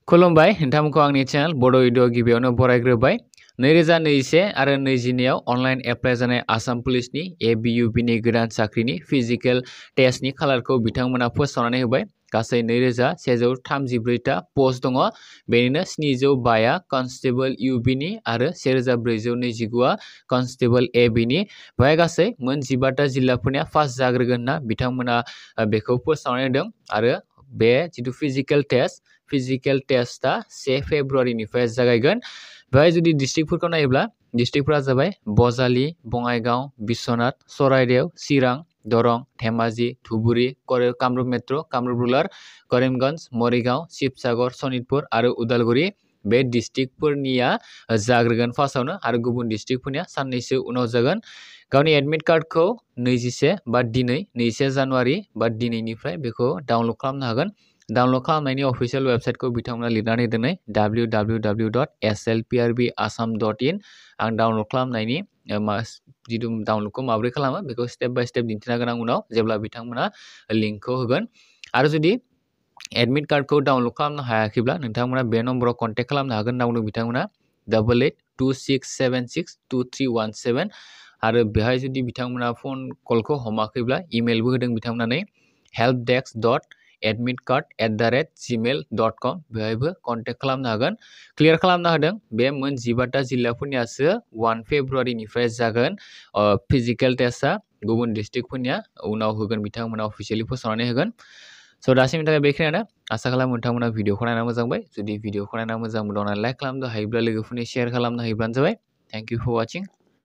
खुलुमबाय नोंथांमोनखौ आंनि चेनेल बड' एडु गिबियावनो बरायग्रोबाय 2021 आरो 22 आव अनलाइन एप्लाइ जानाय आसाम पुलिसनि ABUP नि गोदान साख्रिनि फिजिकेल टेस्टनि खालारखौ बिथांमोना फोसावनानै होबाय गासै 2134 टा पस्ट दङ बेनिनो 705 कनस्टेबल UB नि आरो 1429 कनस्टेबल AB नि बेहाय गासै मोन 15 टा जिल्लाफोरनिया पास जाग्रोगोन होनना बिथांमोना बेखौ फोसावनानै होदों आरो बे जिथु फिजिकेल टेस्टआ 1 फेब्रुवारिनिफ्राय जागायगोन बेहाय जुदि डिस्ट्रिक्टफोरखौ नायोब्ला डिस्ट्रिक्टफोरा जाबाय बजालि बङाइगाव बिश्वनाथ सराइदेव चिरां दरं धेमाजि धुबुरी कामरुप मेट्र कामरुप रुराल करिमगंज मरिगांव शिबसागर सनितपुर आरो उदालगुरि बे डिस्ट्रिक्टफोरनिया जाग्रोगोन फार्स्टआवनो आरो गुबुन डिस्ट्रिक्टफोरनिया साननैसो उनाव जागोन गावनि एडमिट कार्डखौ 21 बा दिनै 21 जानुवारि बा दिनैनिफ्राय बेखौ डाउनलड खालामनो हागोन डाउनलड खालामनायनि अफिशियेल वेबसाइटखौ बिथांमोना लिरनानै दोनै www.slprbasam.in आं डाउनलड खालामनायनि जिथु डाउनलडखौ माबोरै खालामो बेखौ स्टेप बाय स्टेप दिन्थिना गोनां उनाव जेब्ला बिथांमोना लिंकखौ होगोन आरो जुदि एडमिट कार्डखौ डाउनलड खालामनो हायाखैब्ला नोंथांमोना बे नम्बराव कन्टेक्ट खालामनो हागोन होनना बुंदों बिथांमोना 8826762317 आरो बेहाय जुदि बिथांमोना फन कलखौ हमाखैब्ला इमेलबो होदों बिथांमोना helpdesk.admitcard@gmail.com बेहायबो कन्टेक्ट खालामनो हागोन क्लियार खालामना होदों बे मोन 15 टा जिल्लाफोरनियासो 1 फेब्रुवारिनिफ्राय जागोन फिजिकेल टेस्टआ गुबुन डिस्ट्रिक्टफोरनिया उनाव होगोन बिथांमोना अफिशियेलि फोसावनानै होगोन स' दासिमनि थाखाय बेखिनियानो आसा खालामो नोंथांमोना भिडिअखौ नायना मोजां मोनबाय जुदि भिडिअखौ नायना मोजां मोनदोंब्ला लाइक खालामनो हायोब्ला लोगोफोरनि शेयार खालामनो हायोब्लानो जाबाय थेंक इउ फर वाचिं